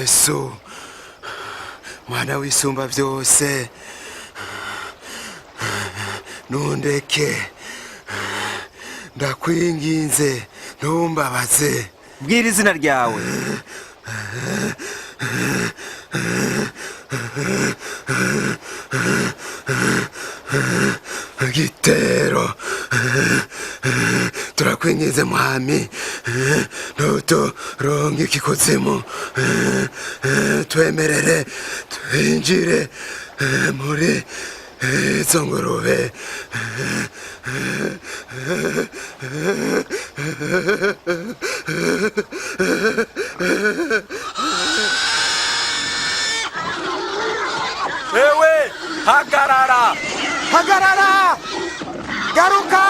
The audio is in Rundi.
yesu mwana w'isumba byose nundeke ndakwinginze ntumbabaze bwira izina ryawe Gitero turakwinginze mwami ntuturonke ikikuzimu twemerere twinjire muri izo ngurube ewe hagarara hagarara garuka